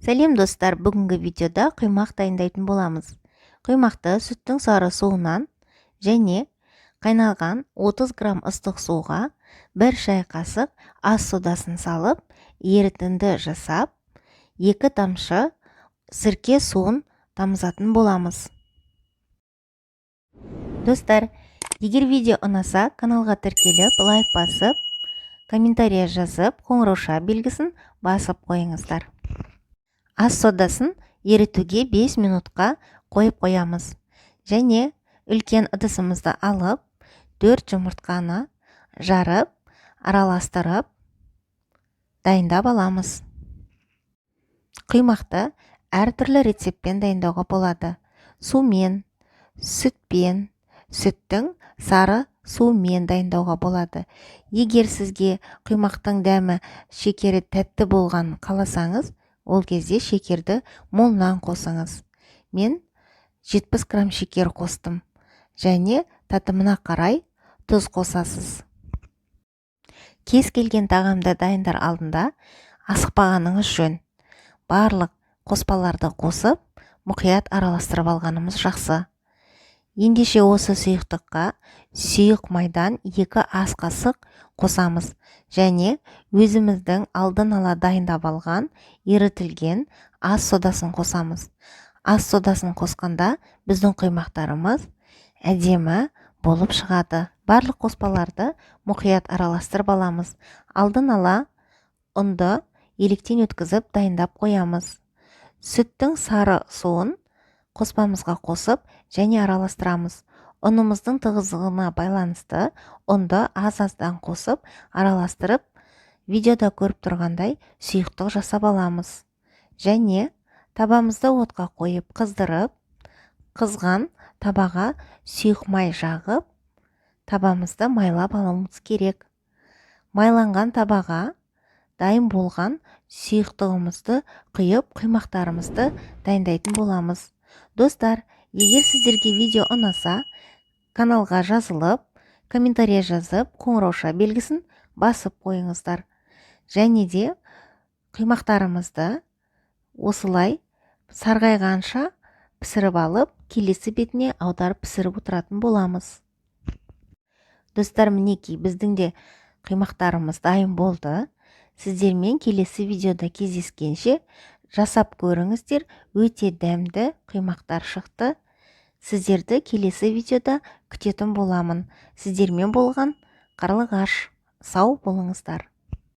Сәлем достар, бүгінгі видеода құймақ дайындайтын боламыз. Құймақты сүттің сары суынан және қайнаған 30 грамм ыстық суға 1 шай қасық ас содасын салып, ерітінді жасап, 2 тамшы сірке суын тамызатын боламыз. Достар, егер видео ұнаса, каналға тіркеліп, лайк басып, комментария жазып, қоңырауша белгісін басып қойыңыздар. Ас содасын ерітуге 5 минутқа қойып қоямыз. Және үлкен ыдысымызды алып, 4 жұмыртқаны жарып, араластырып, дайындап аламыз. Құймақты әртүрлі рецептпен дайындауға болады. Сумен, сүтпен, сүттің сары суымен дайындауға болады. Егер сізге құймақтың дәмі, шекері тәтті болған қаласаңыз, ол кезде шекерді молынан қосыңыз. Мен 70 грамм шекер қостым. Және татымына қарай тұз қосасыз. Кез келген тағамды дайындар алдында асықпағаныңыз жөн. Барлық қоспаларды қосып, мұқият араластырып алғанымыз жақсы. Ендеше осы сұйықтыққа сұйық майдан 2 ас қасық қосамыз. Және өзіміздің алдын ала дайындап алған ерітілген ас содасын қосамыз. Ас содасын қосқанда біздің құймақтарымыз әдемі болып шығады. Барлық қоспаларды мұқият араластырып аламыз. Алдын ала ұнды електен өткізіп дайындап қоямыз. Сүттің сары суын қоспамызға қосып және араластырамыз. Ұнымыздың тығыздығына байланысты ұнды аз-аздан қосып араластырып, видеода көріп тұрғандай сұйықтық жасап аламыз. Және табамызды отқа қойып қыздырып, қызған табаға сұйық май жағып, табамызды майлап алуымыз керек. Майланған табаға дайын болған сұйықтығымызды құйып, құймақтарымызды дайындайтын боламыз. Достар, егер сіздерге видео ұнаса, каналға жазылып, комментария жазып, қоңырауша белгісін басып қойыңыздар. Және де құймақтарымызды осылай сарғайғанша пісіріп алып, келесі бетіне аударып пісіріп отыратын боламыз. Достар, мінекей біздің де құймақтарымыз дайын болды. Сіздермен келесі видеода кездескенше жасап көріңіздер, өте дәмді құймақтар шықты. Сіздерді келесі видеода күтетін боламын. Сіздермен болған Қарлығаш. Сау болыңыздар.